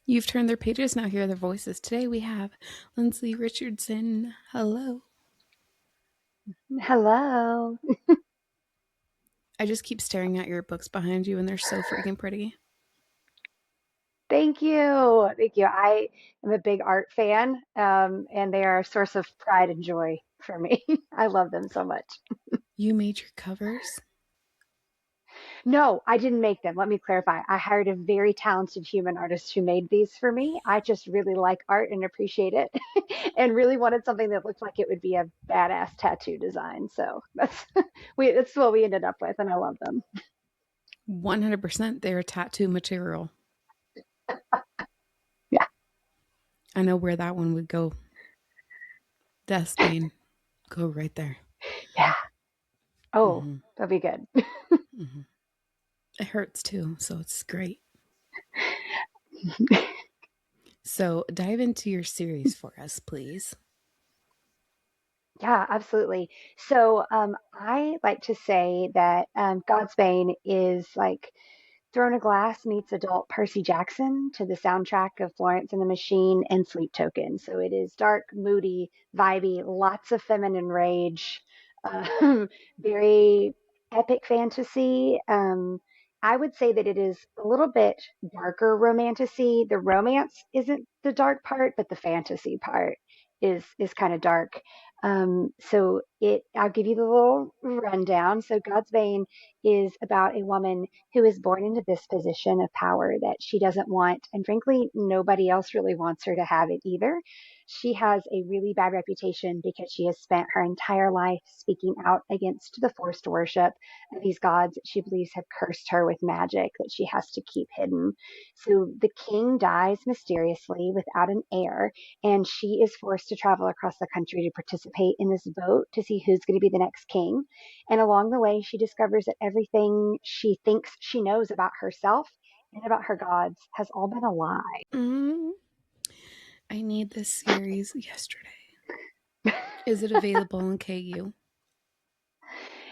You've turned their pages, now hear their voices. Today we have Lindsey Richardson. Hello. Hello. I just keep staring at your books behind you, and they're so freaking pretty. Thank you. Thank you. I am a big art fan, and they are a source of pride and joy for me. I love them so much. You made your covers? No, I didn't make them. Let me clarify. I hired a very talented human artist who made these for me. I just really like art and appreciate it and really wanted something that looked like it would be a badass tattoo design. So that's what we ended up with, and I love them. 100% they're tattoo material. Yeah. I know where that one would go. Death Bane. Go right there. Yeah. Oh, Mm-hmm. that'd be good. Mm-hmm. It hurts too, so it's great. So dive into your series for us, please. Yeah, absolutely. So I like to say that God's Bane is like Throne of Glass meets adult Percy Jackson to the soundtrack of Florence and the Machine and Sleep Token. So it is dark, moody, vibey, lots of feminine rage, very epic fantasy. I would say that it is a little bit darker romantasy. The romance isn't the dark part, but the fantasy part is kind of dark. I'll give you the little rundown. So God's Bane is about a woman who is born into this position of power that she doesn't want. And frankly, nobody else really wants her to have it either. She has a really bad reputation because she has spent her entire life speaking out against the forced worship of these gods that she believes have cursed her with magic that she has to keep hidden. So the king dies mysteriously without an heir, and she is forced to travel across the country to participate in this vote to see who's going to be the next king. And along the way, she discovers that everything she thinks she knows about herself and about her gods has all been a lie. Mm, I need this series yesterday. Is it available on KU?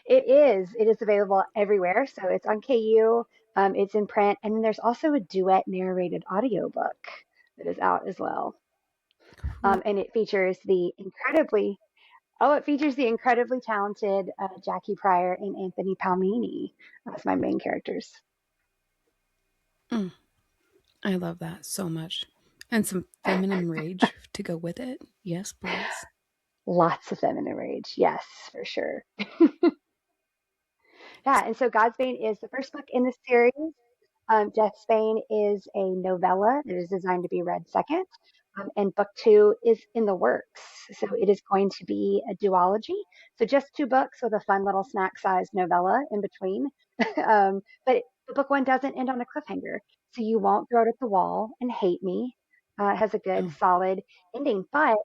It is. It is available everywhere. So it's on KU, it's in print, and then there's also a duet narrated audiobook that is out as well. Who? And it features the incredibly talented Jackie Pryor and Anthony Palmini as my main characters. Mm, I love that so much. And some feminine rage to go with it. Yes, please. Lots of feminine rage. Yes, for sure. Yeah, and so God's Bane is the first book in the series. Death's Bane is a novella that is designed to be read second. And book two is in the works. So it is going to be a duology. So just two books with a fun little snack sized novella in between. But book one doesn't end on a cliffhanger. So you won't throw it at the wall and hate me. It has a good, Oh, solid ending. But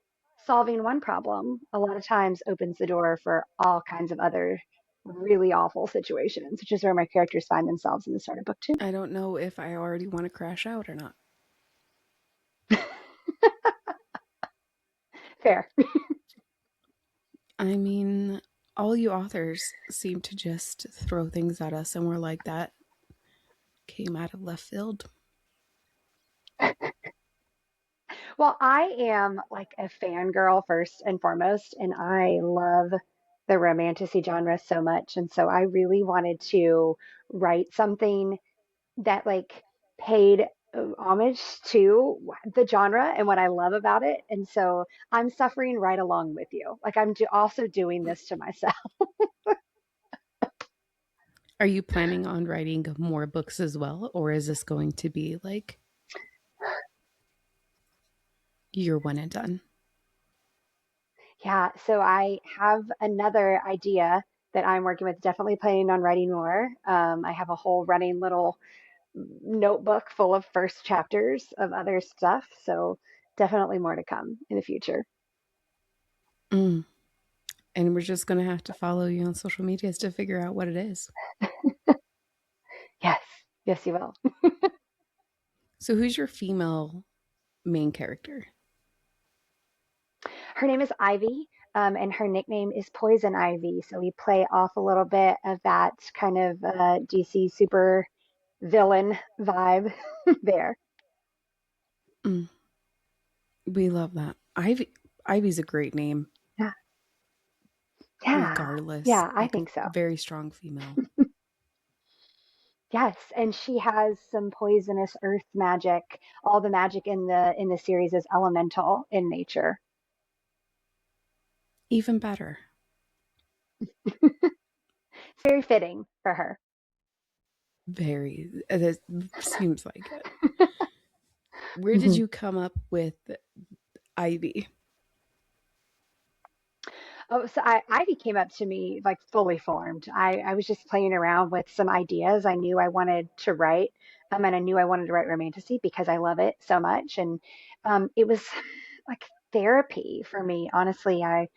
solving one problem a lot of times opens the door for all kinds of other really awful situations, which is where my characters find themselves in the start of book two. I don't know if I already want to crash out or not. Fair. I mean, all you authors seem to just throw things at us, and we're like, that came out of left field. Well, I am like a fangirl first and foremost, and I love the romantasy genre so much. And so I really wanted to write something that like paid homage to the genre and what I love about it. And so I'm suffering right along with you. Like also doing this to myself. Are you planning on writing more books as well? Or is this going to be like your one and done? Yeah, so I have another idea that I'm working with, definitely planning on writing more. I have a whole running little notebook full of first chapters of other stuff. So definitely more to come in the future. Mm. And we're just going to have to follow you on social medias to figure out what it is. Yes, yes, you will. So, who's your female main character? Her name is Ivy, and her nickname is Poison Ivy. So we play off a little bit of that kind of DC super villain vibe there. Mm, we love that. Ivy. Ivy's a great name, Yeah. Yeah. regardless. Yeah, I Like a think so. very strong female. Yes, and she has some poisonous earth magic. All the magic in the series is elemental in nature. Even better. It's very fitting for her. Very. It seems like it. Where did Mhm. you come up with Ivy? Oh, so Ivy came up to me like fully formed. I was just playing around with some ideas I knew I wanted to write. And I knew I wanted to write romantasy because I love it so much. And it was like therapy for me. Honestly, I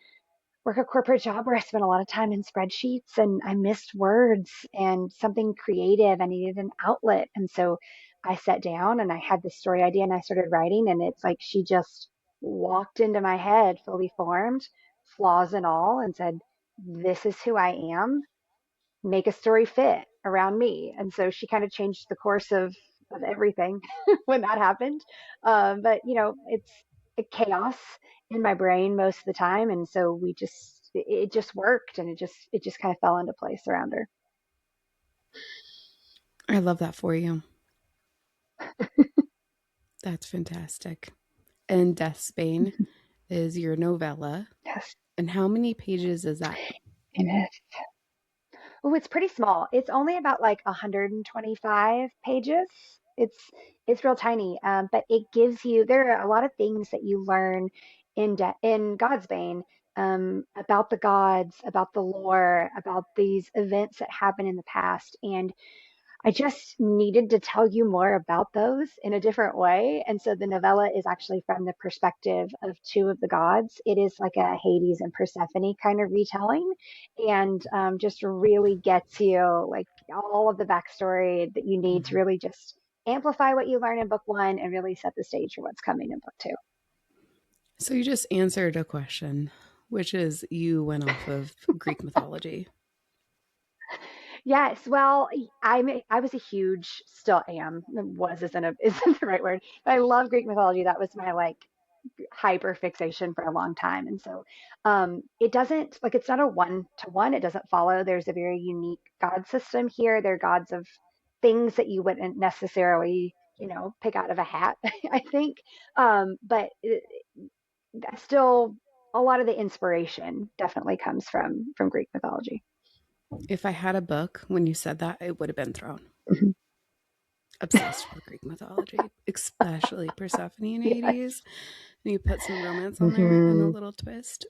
work a corporate job where I spent a lot of time in spreadsheets and I missed words and something creative. I needed an outlet. And so I sat down and I had this story idea and I started writing. And it's like she just walked into my head fully formed, flaws and all, and said, "This is who I am. Make a story fit around me." And so she kind of changed the course of everything when that happened. But you know, it's a chaos in my brain most of the time, and so it just worked, and it just kind of fell into place around her. I love that for you. That's fantastic. And Deathsbane is your novella. Yes, And how many pages is that? amen. Oh, it's pretty small. It's only about like 125 pages. It's real tiny, but it gives you. There are a lot of things that you learn in God's Bane, about the gods, about the lore, about these events that happen in the past, and I just needed to tell you more about those in a different way. And so the novella is actually from the perspective of two of the gods. It is like a Hades and Persephone kind of retelling, and just really gets you like all of the backstory that you need to Mhm. really just amplify what you learn in book one and really set the stage for what's coming in book two. So you just answered a question, which is you went off of Greek mythology. Yes, well, I was a huge, still am, was isn't a isn't the right word, but I love Greek mythology. That was my like hyper fixation for a long time. And so it doesn't like it's not a one to one. It doesn't follow. There's a very unique god system here. They're gods of things that you wouldn't necessarily, you know, pick out of a hat, I think. But still, a lot of the inspiration definitely comes from Greek mythology. If I had a book when you said that, it would have been thrown. Mhm. Obsessed with Greek mythology, especially Persephone and Yes. Hades. And you put some romance on there and a Hmm. little twist.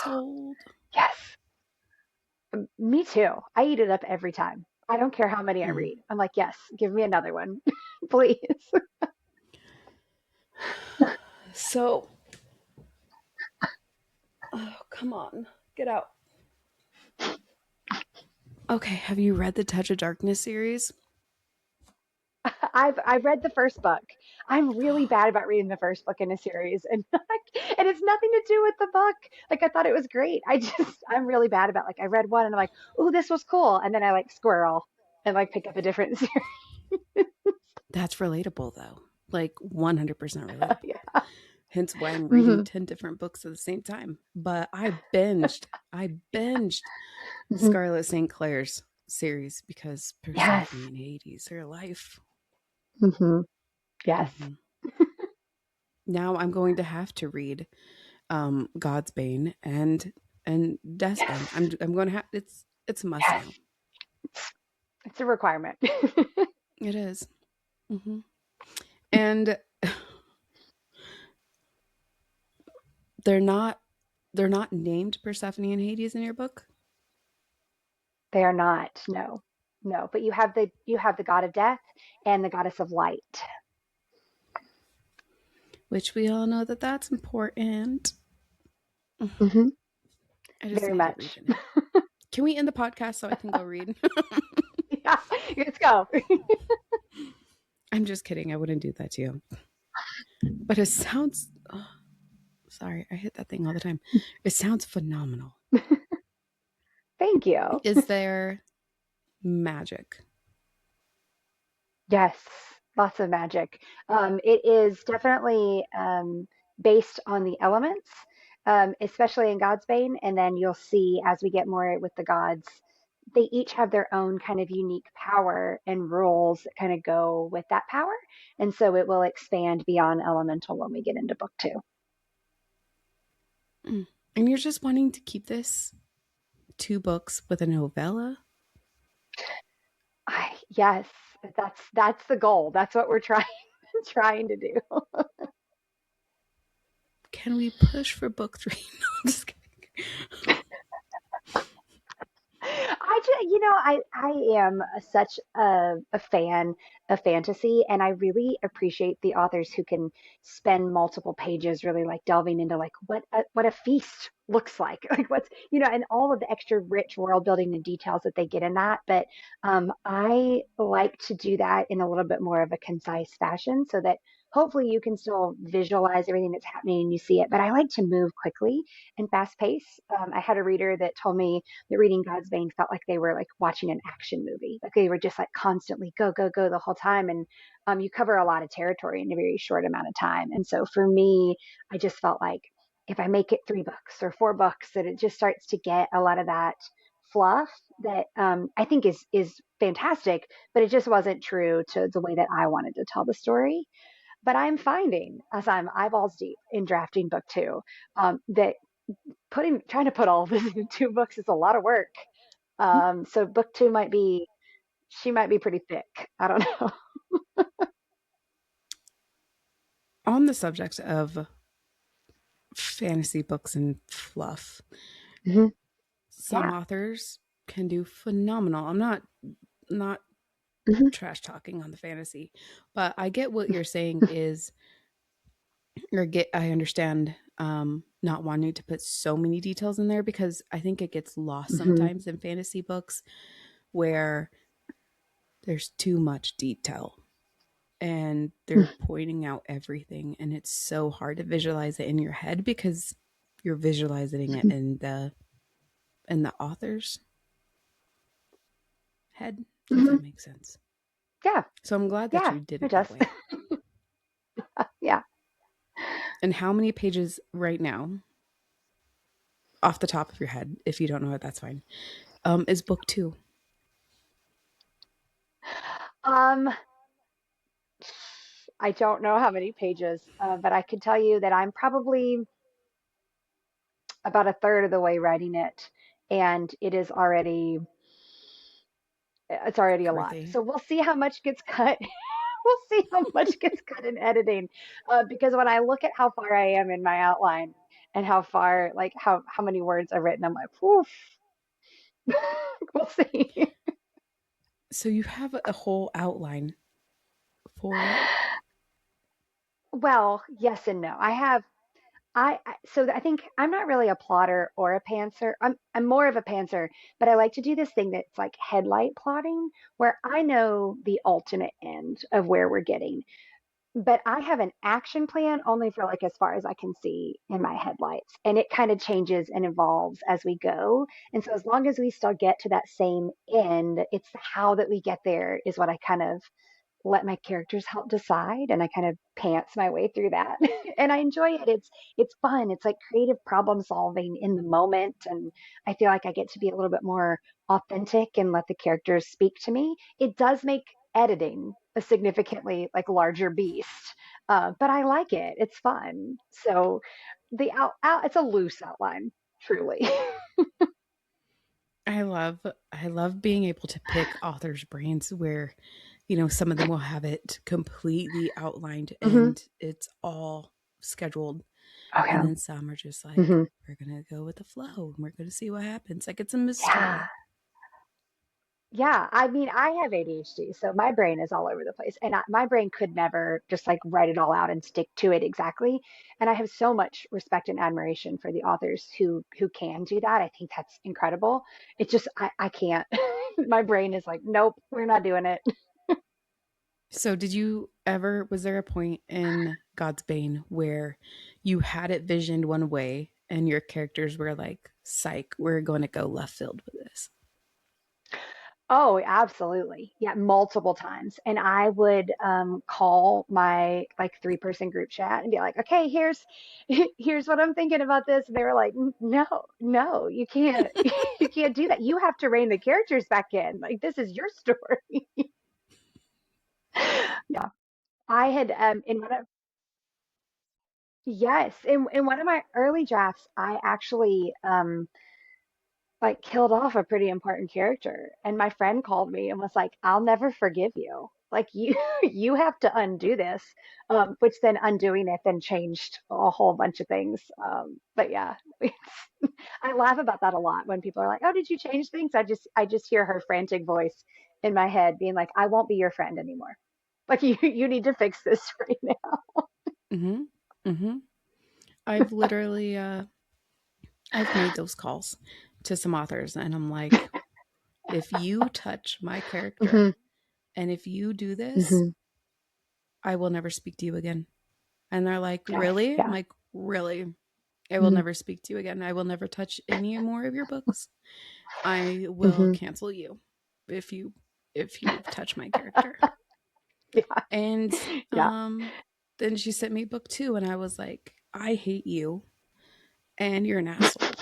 Sold. Yes. Me too. I eat it up every time. I don't care how many I Mm. read. I'm like, yes, give me another one, please. So, oh, come on. Get out. Okay, have you read the Touch of Darkness series? I've read the first book. I'm really bad about reading the first book in a series, and and it's nothing to do with the book. Like I thought it was great. I'm really bad about like I read one and I'm like, oh, this was cool, and then I like squirrel and like pick up a different series. That's relatable though. Like 100% relatable. Yeah. Hence why I'm reading Hmm. 10 different books at the same time. But I binged Hmm. Scarlet St. Clair's series because Yes. Persephone and Hades are life. Hmm. Yes. Hmm. Now I'm going to have to read God's Bane and Deathbane. Yes. I'm going to have it's a must Yes. now. It's a requirement. It is. Hmm. And they're not they're not named Persephone and Hades in your book, They are not. No. No, but you have the god of death and the goddess of light. which we all know that that's important. Hmm. I just Very need to read much. it now. Can we end the podcast so I can go read? Yeah. Let's go. I'm just kidding. I wouldn't do that to you. But it sounds. Oh, sorry, I hit that thing all the time. It sounds phenomenal. Thank you. Is there magic? Yes. lots of magic. It is definitely based on the elements, especially in God's Bane. And then you'll see as we get more with the gods, they each have their own kind of unique power and rules that kind of go with that power. And so it will expand beyond elemental when we get into book two. Mm. And you're just wanting to keep this two books with a novella? Yes, that's the goal. That's what we're trying trying to do. Can we push for book three? No, I'm just kidding. I am such a fan of fantasy, and I really appreciate the authors who can spend multiple pages really like delving into like what a feast looks like, like what's and all of the extra rich world building and details that they get in that. But I like to do that in a little bit more of a concise fashion, so that hopefully you can still visualize everything that's happening and you see it. But I like to move quickly and fast pace. I had a reader that told me that reading God's Bane felt like they were like watching an action movie. Like they were just like constantly go, go, go the whole time. And you cover a lot of territory in a very short amount of time. And so for me, I just felt like if I make it 3 books or 4 books, that it just starts to get a lot of that fluff that I think is fantastic, but it just wasn't true to the way that I wanted to tell the story. But I'm finding as I'm eyeballs deep in drafting book two, that trying to put all of this into 2 books is a lot of work. So book two might be she might be pretty thick. I don't know. On the subject of fantasy books and fluff, Hmm. some Yeah. authors can do phenomenal. I'm not Hmm. trash talking on the fantasy, but I get what you're saying is or get I understand not wanting to put so many details in there because I think it gets lost Hmm. sometimes in fantasy books where there's too much detail and they're pointing out everything and it's so hard to visualize it in your head because you're visualizing it in the author's head, if Hmm. that makes sense. Yeah. So I'm glad that Yeah. you did It it does. that way. Yeah. And how many pages right now, off the top of your head, if you don't know it, that's fine, is book two? Um, I don't know how many pages, but I can tell you that I'm probably about a third of the way writing it, and it's already a lot. Girthy. So we'll see how much gets cut. We'll see how much gets cut in editing. Because when I look at how far I am in my outline and how far, like how many words I've written, I'm like, woof. We'll see. So you have a whole outline for it? Well, yes and no. So I think I'm not really a plotter or a pantser. I'm more of a pantser, but I like to do this thing that's like headlight plotting, where I know the ultimate end of where we're getting. But I have an action plan only for like as far as I can see in my headlights. And it kind of changes and evolves as we go. And so as long as we still get to that same end, it's how that we get there is what I kind of let my characters help decide, and I kind of pants my way through that. And I enjoy it. It's fun. It's like creative problem solving in the moment, and I feel like I get to be a little bit more authentic and let the characters speak to me. It does make editing a significantly like larger beast, but I like it. It's fun. So it's a loose outline, truly. I love being able to pick authors' brains where, you know, some of them will have it completely outlined Hmm. and it's all scheduled. And Okay. then some are just like, Hmm. we're gonna go with the flow and we're gonna see what happens. Like it's a Yeah. mystery. Yeah, I mean, I have ADHD, so my brain is all over the place, and my brain could never just like write it all out and stick to it exactly. And I have so much respect and admiration for the authors who can do that. I think that's incredible. It's just I can't. My brain is like, nope, we're not doing it. So did you ever was there a point in God's Bane where you had it visioned one way and your characters were like, psych, we're gonna go left field with this? Oh, absolutely. Yeah, multiple times. And I would call my like 3-person group chat and be like, okay, here's what I'm thinking about this. And they were like, No, no, you can't you can't do that. You have to rein the characters back in. Like this is your story." Yeah. I had in one of yes, in one of my early drafts, I actually like killed off a pretty important character. And my friend called me and was like, "I'll never forgive you. Like you you have to undo this." Which then undoing it then changed a whole bunch of things. But yeah, I laugh about that a lot when people are like, "Oh, did you change things?" I just hear her frantic voice in my head being like, "I won't be your friend anymore. Like you need to fix this right now." Mm-hmm. Mm-hmm. I've literally I've made those calls to some authors and I'm like, if you touch my character Hmm. and if you do this, Hmm. I will never speak to you again. And they're like, Yes. really? I'm Yeah. like, really? I will Hmm. never speak to you again. I will never touch any more of your books. I will Hmm. cancel you if you touch my character. Yeah. And Yeah. then she sent me book 2 and I was like, I hate you and you're an asshole.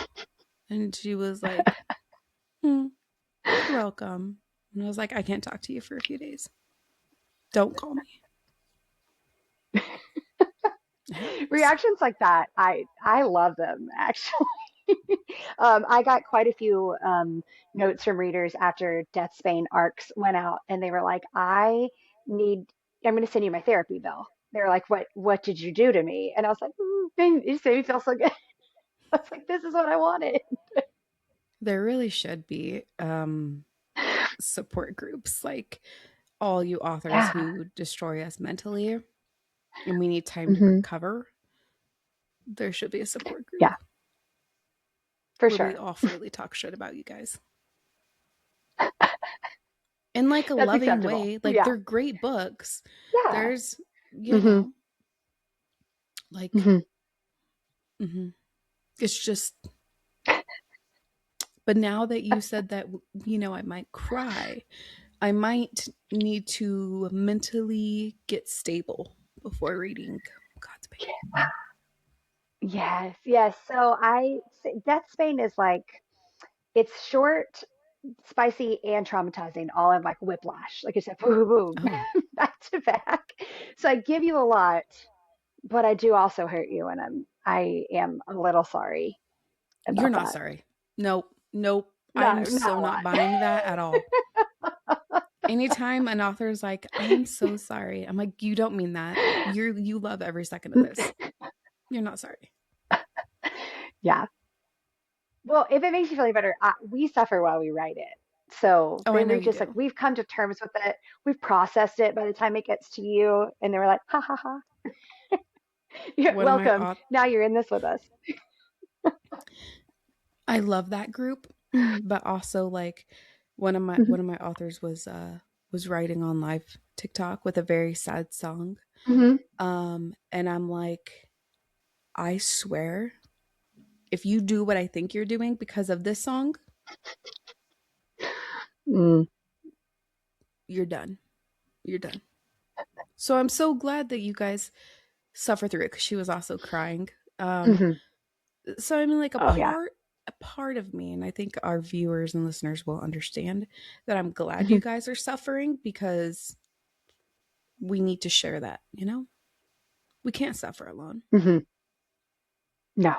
And she was like, hmm, you're welcome. And I was like, I can't talk to you for a few days. Don't call me. And it works. Reactions like that, I love them actually. I got quite a few notes from readers after Death Spain arcs went out, and they were like, need, I'm going to send you my therapy bill." They're like, what did you do to me?" And I was like, "You made me feel so good." I was like, "This is what I wanted." There really should be support groups like all you authors Yeah. who destroy us mentally and we need time to Hmm. recover. There should be a support group Yeah, for where we sure. all freely talk shit about you guys in like a That's loving acceptable. way. Like Yeah. they're great books. Yeah. There's, you Hmm. know, like, Hmm. mm-hmm. It's just, but now that you said that, I might cry, I might need to mentally get stable before reading God's Bane. Yes, yes. So Death Spain is like it's short, spicy, and traumatizing, all in like whiplash. Like I said, boom, boom, Oh, boom, back to back. So I give you a lot, but I do also hurt you, and I am a little sorry you're about not that. sorry. Nope. Nope. I'm No, so not a not lot. buying that at all. Anytime an author is like, I'm so sorry, I'm like, you don't mean that. You love every second of this. You're not sorry. Yeah. Well, if it makes you feel any better, we suffer while we write it. So Oh, I they know were you just like, do. we've come to terms with it. We've processed it by the time it gets to you. And they were like, ha ha ha. You're One of my welcome. Now you're in this with us. I love that group, but also like one of my authors was writing on live TikTok with a very sad song. Hmm. And I'm like, I swear, if you do what I think you're doing because of this song, Hmm. you're done. You're done. So I'm so glad that you guys suffer through it because she was also crying. Um, Hmm. so I mean, like Oh yeah. a part of me, and I think our viewers and listeners will understand that I'm glad you Hmm. guys are suffering because we need to share that. We can't suffer alone. Hmm. No.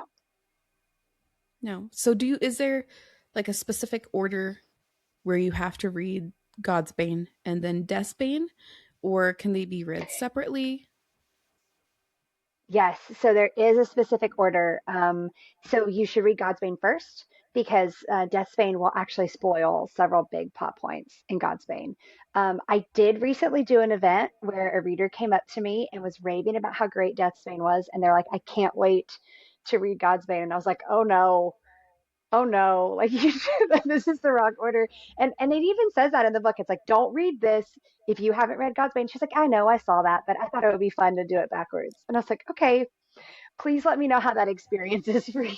No. So is there like a specific order where you have to read God's Bane and then Death's Bane, or can they be read separately? Yes. So there is a specific order. So you should read Godsbane first because Deathsbane will actually spoil several big plot points in Godsbane. I did recently do an event where a reader came up to me and was raving about how great Deathsbane was, and they're like, "I can't wait to read Godsbane," and I was like, "Oh no." Oh no, like this is the wrong order. And it even says that in the book. It's like, don't read this if you haven't read God's Bane. She's like, I know, I saw that, but I thought it would be fun to do it backwards. And I was like, okay, please let me know how that experience is for you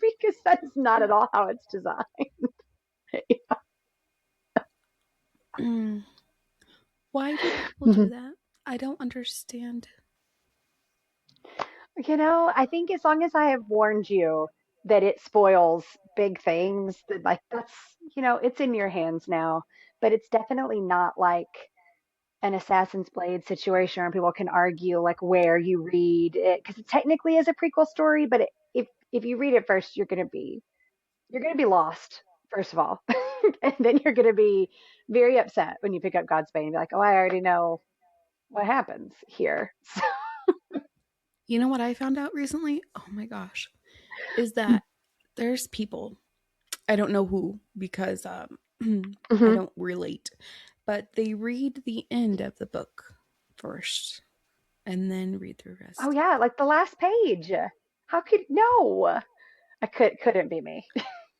because that is not at all how it's designed. Mm, why do people do Mhm. that? I don't understand. I think as long as I have warned you that it spoils big things, that like it's in your hands now. But it's definitely not like an Assassin's Blade situation where people can argue like where you read it because it technically is a prequel story, but if you read it first, you're gonna be lost first of all, and then you're gonna be very upset when you pick up God's Bane and be like, oh, I already know what happens here. You know what I found out recently? Oh my gosh. Is that there's people, I don't know who because I Hmm. don't relate, but they read the end of the book first and then read the Oh rest. yeah, like the last page. How could no? I couldn't be me.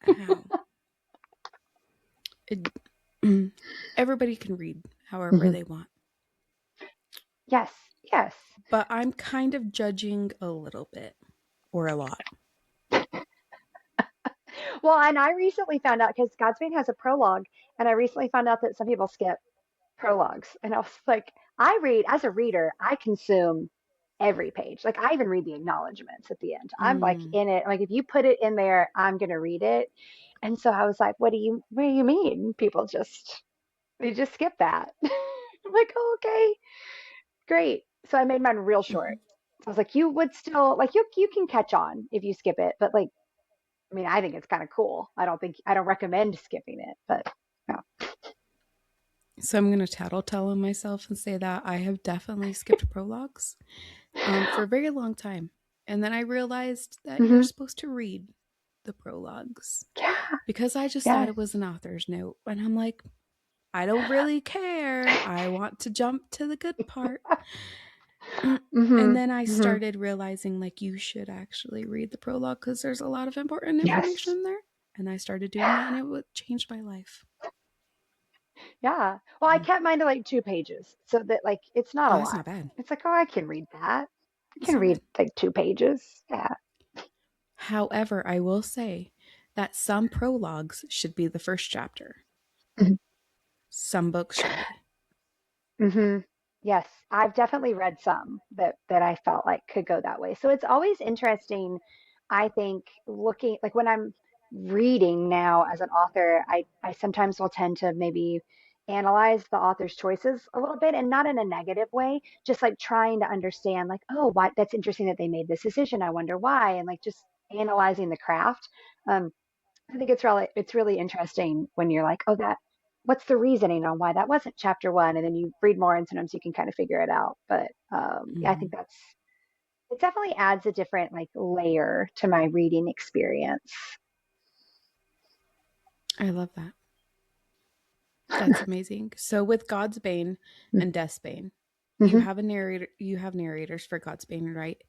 How? It, everybody can read however Hmm. they want. Yes, yes. But I'm kind of judging a little bit or a lot. Well, and I recently found out because Godspeed has a prologue, and I recently found out that some people skip prologues, and I was like, I read as a reader, I consume every page. Like I even read the acknowledgments at the end. I'm like Mm. in it. Like if you put it in there, I'm gonna read it. And so I was like, what do you mean? People just they just skip that. I'm like, oh, okay, great. So I made mine real short. Mhm. So I was like, you would still like you can catch on if you skip it, but like I mean, I think it's kind of cool. I don't recommend skipping it, but no. So I'm going to tattletale on myself and say that I have definitely skipped prologues for a very long time. And then I realized that you're Hmm. supposed to read the prologues Yeah. because I just thought Yes. it was an author's note. And I'm like, I don't really care. I want to jump to the good part. And Hmm. then I Hmm. started realizing like you should actually read the prologue because there's a lot of important information Yes. in there. And I started doing that and Yeah. it would change my life. Yeah. Well, I Mm. kept mine to like 2 pages so that like it's not Oh, a that's lot. not bad. It's like, oh, I can read that. I That's can not bad. read like 2 pages. Yeah. However, I will say that some prologues should be the first chapter. Mhm. Some books should be. Hmm. Yes, I've definitely read some that I felt like could go that way. So it's always interesting, I think, looking like when I'm reading now as an author, I sometimes will tend to maybe analyze the author's choices a little bit and not in a negative way, just like trying to understand like, oh, why that's interesting that they made this decision. I wonder why, and like just analyzing the craft. Um, I think it's really interesting when you're like, oh, that what's the reasoning on why that wasn't chapter one, and then you read more, and sometimes you can kind of figure it out. But yeah, I Mm-hmm. think it definitely adds a different like layer to my reading experience. I love that. That's amazing. So with God's Bane and Death's Bane, you Hmm. have a narrator. You have narrators for God's Bane, right?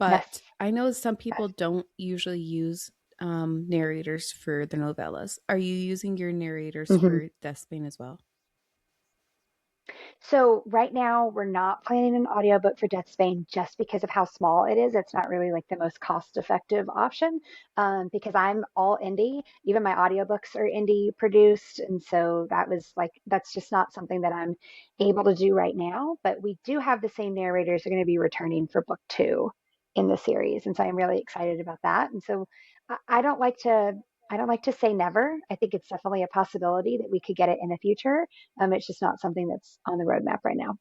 Yes, But I know some yes. people don't usually use narrators for the novellas. Are you using your narrators Hmm. for Death's Bane as well? So right now we're not planning an audiobook for Death Spain just because of how small it is. It's not really like the most cost effective option because I'm all indie. Even my audiobooks are indie produced. And so that's just not something that I'm able to do right now. But we do have the same narrators are going to be returning for book two in the series. And so I'm really excited about that. And so I don't like to. I don't like to say never. I think it's definitely a possibility that we could get it in the future. It's just not something that's on the roadmap right now.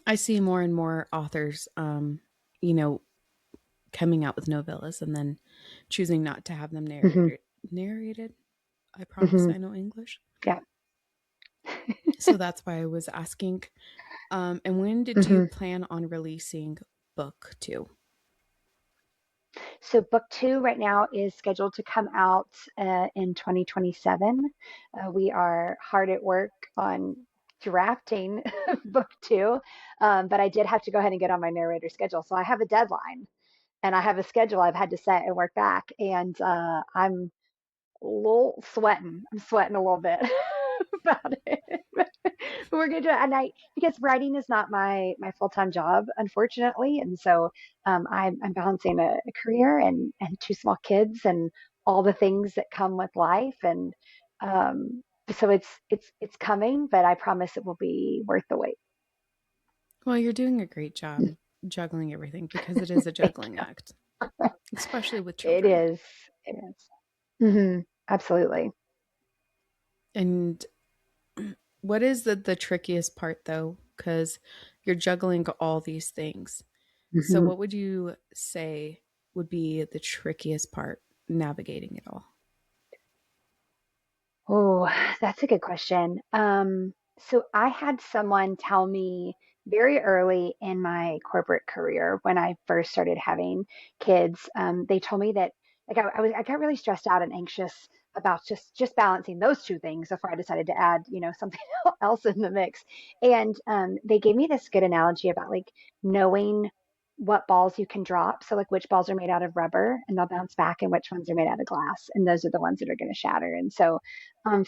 I see more and more authors, you know, coming out with novellas and then choosing not to have them Hmm. narrated. Narrated. I promise Hmm. I know English. Yeah. So that's why I was asking. And when did you Hmm. plan on releasing book two? So book two right now is scheduled to come out in 2027. We are hard at work on drafting book two, but I did have to go ahead and get on my narrator schedule. So I have a deadline and I have a schedule I've had to set and work back. And I'm a little sweating. I'm sweating a little bit about it. We're gonna do it at night because writing is not my full-time job, unfortunately, and so I'm balancing a career and two small kids and all the things that come with life, and So it's coming, but I promise it will be worth the wait. Well, you're doing a great job juggling everything because it is a Thank juggling you. act, especially with It children. is. It is. Absolutely. And what is the trickiest part though? Because you're juggling all these things. So, hmm what would you say would be the trickiest part navigating it all? Oh, that's a good question. So I had someone tell me very early in my corporate career when I first started having kids. They told me that like I got really stressed out and anxious about just balancing those two things before I decided to add, something else in the mix. And they gave me this good analogy about like knowing what balls you can drop. So like which balls are made out of rubber and they'll bounce back and which ones are made out of glass. And those are the ones that are going to shatter. And so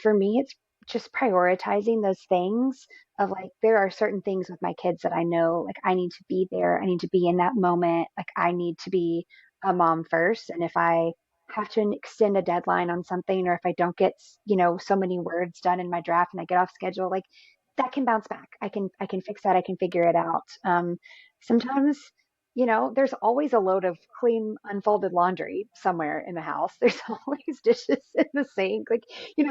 for me, it's just prioritizing those things of like, there are certain things with my kids that I know, like, I need to be there. I need to be in that moment. Like, I need to be a mom first. And if I have to extend a deadline on something, or if I don't get, so many words done in my draft and I get off schedule, like, that can bounce back. I can fix that. I can figure it out. Sometimes, there's always a load of clean, unfolded laundry somewhere in the house. There's always dishes in the sink. Like,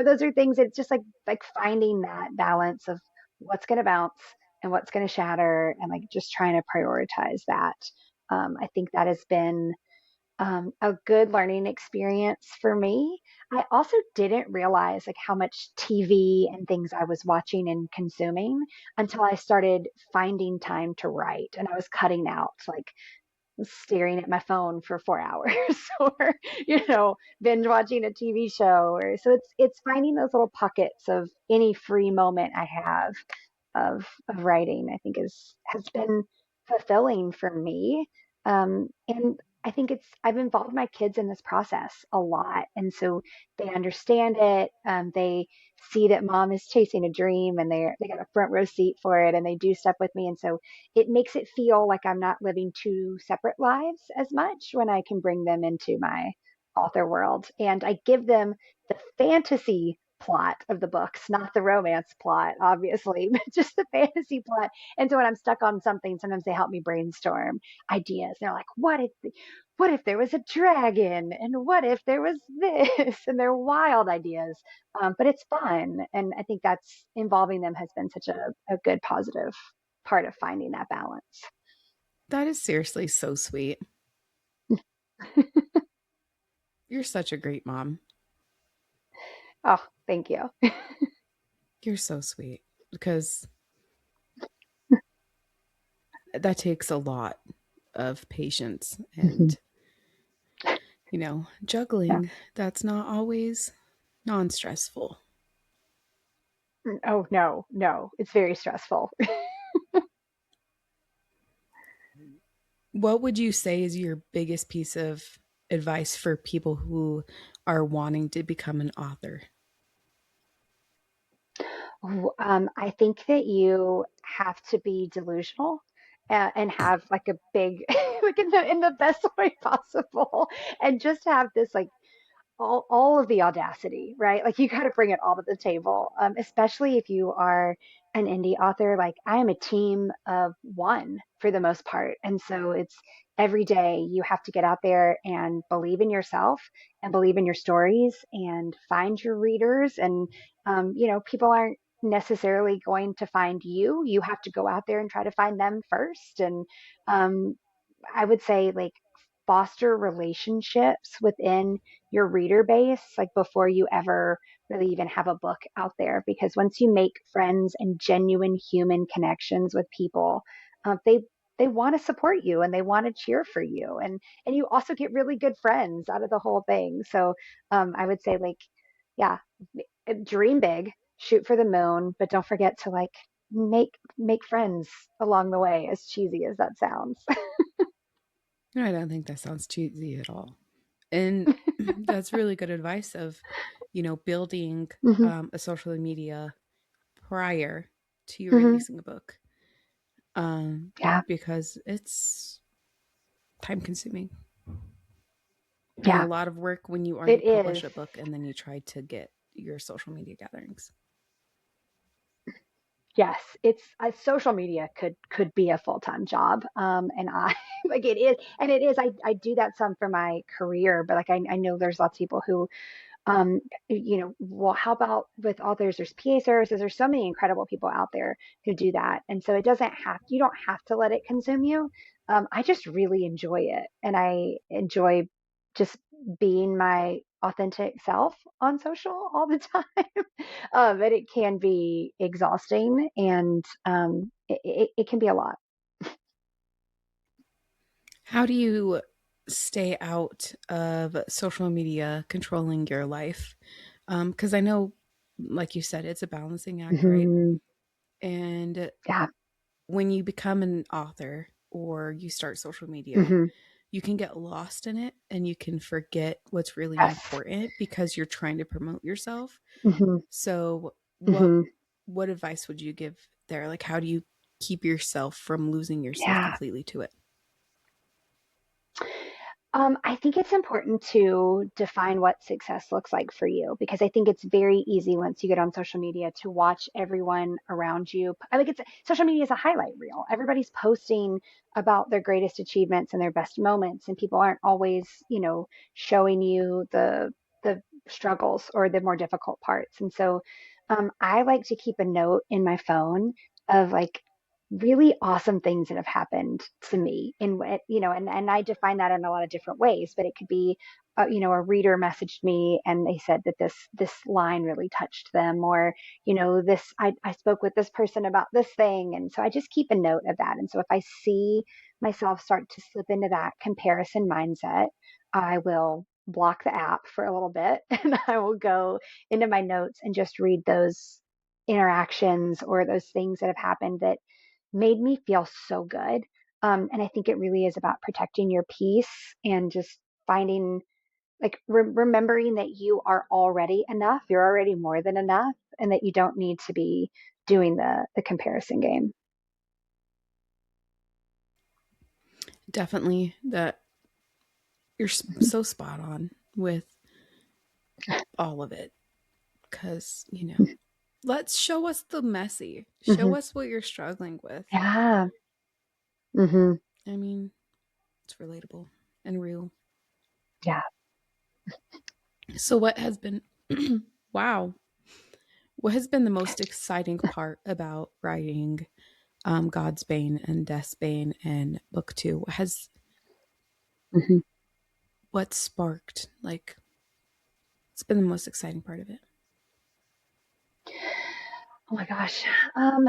those are things it's just like finding that balance of what's going to bounce and what's going to shatter and like just trying to prioritize that. I think that has been a good learning experience for me. I also didn't realize like how much TV and things I was watching and consuming until I started finding time to write, and I was cutting out like staring at my phone for 4 hours or binge watching a TV show. Or so it's finding those little pockets of any free moment I have of writing. I think is has been fulfilling for me. And I think I've involved my kids in this process a lot, and so they understand it. They see that mom is chasing a dream, and they got a front row seat for it, and they do stuff with me, and so it makes it feel like I'm not living two separate lives as much when I can bring them into my author world. And I give them the fantasy plot of the books, not the romance plot, obviously, but just the fantasy plot. And so when I'm stuck on something, sometimes they help me brainstorm ideas. They're like, what if there was a dragon? And what if there was this? And they're wild ideas. But it's fun. And I think that's involving them has been such a good positive part of finding that balance. That is seriously so sweet. You're such a great mom. Oh, thank you. You're so sweet because that takes a lot of patience Mhm. and, Yeah. juggling. That's not always non stressful. Oh, no, no. It's very stressful. What would you say is your biggest piece of advice for people who are wanting to become an author? I think that you have to be delusional and have like a big, like in the best way possible, and just have this like all of the audacity, right? Like you got to bring it all to the table, especially if you are an indie author. Like I am a team of one for the most part. And so it's every day you have to get out there and believe in yourself and believe in your stories and find your readers. And, people aren't necessarily going to find you. You have to go out there and try to find them first. And um, I would say like foster relationships within your reader base, like before you ever really even have a book out there. Because once you make friends and genuine human connections with people, they want to support you and they want to cheer for you, and you also get really good friends out of the whole thing. So I would say like, yeah, dream big, shoot for the moon, but don't forget to like make friends along the way. As cheesy as that sounds. No, I don't think that sounds cheesy at all. And that's really good advice of, building hmm a social media prior to you hmm releasing a book, um, Yeah, because it's time consuming and a yeah, lot of work when you it already publish is. a book and then you try to get your social media gatherings? Yes, it's social media could be a full-time job. And I like it is, and it is. I do that some for my career, but like I know there's lots of people who um, well, how about with authors? There's PA services. There's so many incredible people out there who do that. And so it doesn't have, you don't have to let it consume you. I just really enjoy it. And I enjoy just being my authentic self on social all the time. But it can be exhausting and it can be a lot. How do you stay out of social media controlling your life? Because I know, like you said, it's a balancing act, right? Hmm. And Yeah. when you become an author or you start social media, Hmm. you can get lost in it and you can forget what's really Yes. important because you're trying to promote yourself. Hmm. So, what Hmm. what advice would you give there? Like, how do you keep yourself from losing yourself Yeah. completely to it? I think it's important to define what success looks like for you because I think it's very easy once you get on social media to watch everyone around you. I think it's social media is a highlight reel. Everybody's posting about their greatest achievements and their best moments, and people aren't always, showing you the struggles or the more difficult parts. And so, I like to keep a note in my phone of like really awesome things that have happened to me in what and I define that in a lot of different ways, but it could be a reader messaged me and they said that this line really touched them, or this I spoke with this person about this thing, and so I just keep a note of that. And so if I see myself start to slip into that comparison mindset, I will block the app for a little bit and I will go into my notes and just read those interactions or those things that have happened that made me feel so good. And I think it really is about protecting your peace and just finding, like, remembering that you are already enough. You're already more than enough, and that you don't need to be doing the comparison game. Definitely that you're so spot on with all of it because, let's show us the messy. Show Hmm. us what you're struggling with. Yeah. Hmm. I mean, it's relatable and real. Yeah. So, what has been, wow, what has been the most exciting part about writing God's Bane and Death's Bane and book two? Hmm. What sparked, like, it's been the most exciting part of it? Oh my gosh. Um,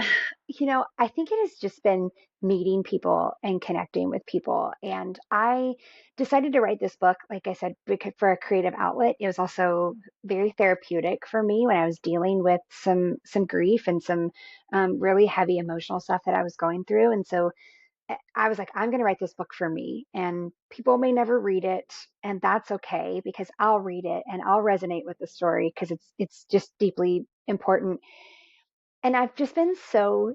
I think it has just been meeting people and connecting with people. And I decided to write this book, like I said, because for a creative outlet. It was also very therapeutic for me when I was dealing with some grief and some really heavy emotional stuff that I was going through. And so I was like, I'm going to write this book for me, and people may never read it, and that's okay because I'll read it and I'll resonate with the story because it's just deeply important. And I've just been so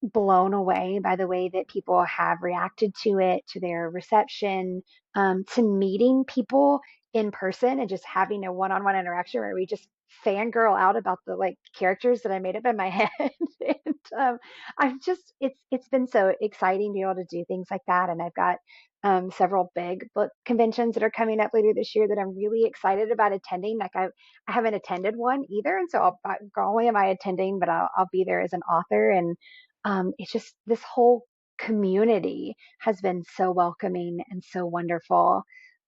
blown away by the way that people have reacted to it, to their reception, to meeting people in person and just having a one-on-one interaction where we just fangirl out about the like characters that I made up in my head. And I've just it's been so exciting to be able to do things like that. And I've got several big book conventions that are coming up later this year that I'm really excited about attending. Like I haven't attended one either, and so not only am I attending, but I'll be there as an author. And it's just this whole community has been so welcoming and so wonderful.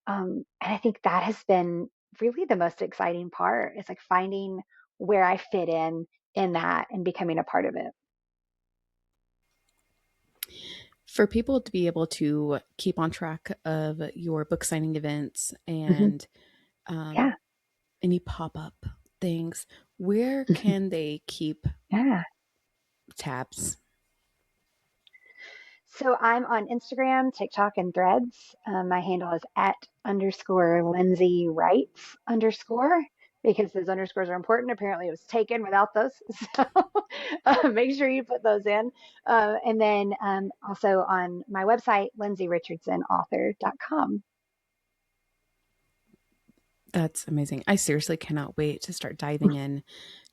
And I think that has been really the most exciting part, is like finding where I fit in that and becoming a part of it. For people to be able to keep on track of your book signing events Hmm. and um, Yeah. any pop up things, where Hmm. can they keep Yeah. tabs? So I'm on Instagram, TikTok, and Threads. My handle is at underscore Lindsey Writes underscore, because those underscores are important. Apparently, it was taken without those. So make sure you put those in. And then also on my website, lindseyrichardsonauthor.com. That's amazing. I seriously cannot wait to start diving in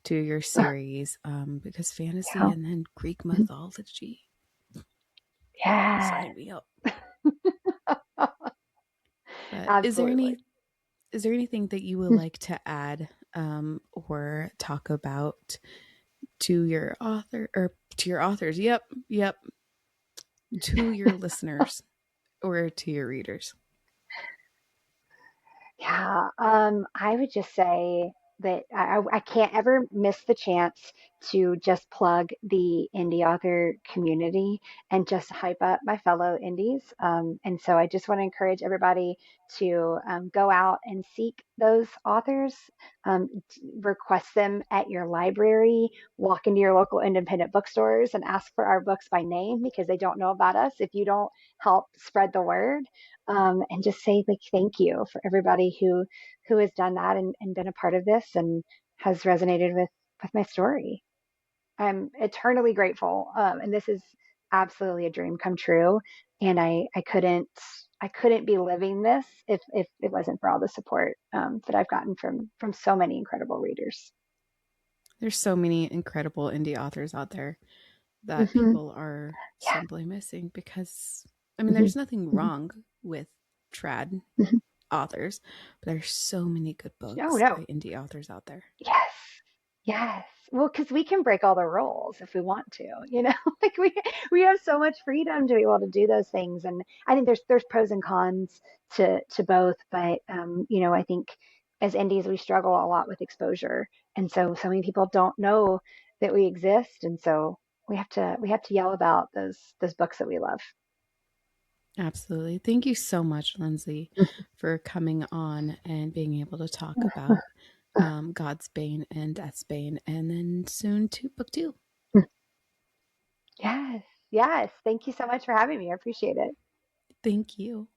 to your series, because fantasy Yeah. and then Greek mythology. Yes, Sign me up. But absolutely. is there anything that you would like to add, or talk about to your author or to your authors? Yep, yep, to your listeners or to your readers. Yeah, I would just say that I can't ever miss the chance to just plug the indie author community and just hype up my fellow indies. And so I just want to encourage everybody to go out and seek those authors, request them at your library, walk into your local independent bookstores and ask for our books by name because they don't know about us if you don't help spread the word, and just say like thank you for everybody who has done that and been a part of this and has resonated with my story. I'm eternally grateful, and this is absolutely a dream come true. And I couldn't be living this if it wasn't for all the support that I've gotten from so many incredible readers. There's so many incredible indie authors out there that Hmm. people are Yeah. simply missing because, I mean, Hmm. there's nothing Hmm. wrong with trad Hmm. authors, but there's so many good No, books no. by indie authors out there. Yes. Yes. Well, because we can break all the rules if we want to, like we have so much freedom to be able to do those things. And I think there's pros and cons to both, but I think as indies we struggle a lot with exposure. And so many people don't know that we exist. And so we have to yell about those books that we love. Absolutely. Thank you so much, Lindsay, for coming on and being able to talk about, God's Bane and Death's Bane, and then soon to book two. Yes. Yes. Thank you so much for having me. I appreciate it. Thank you.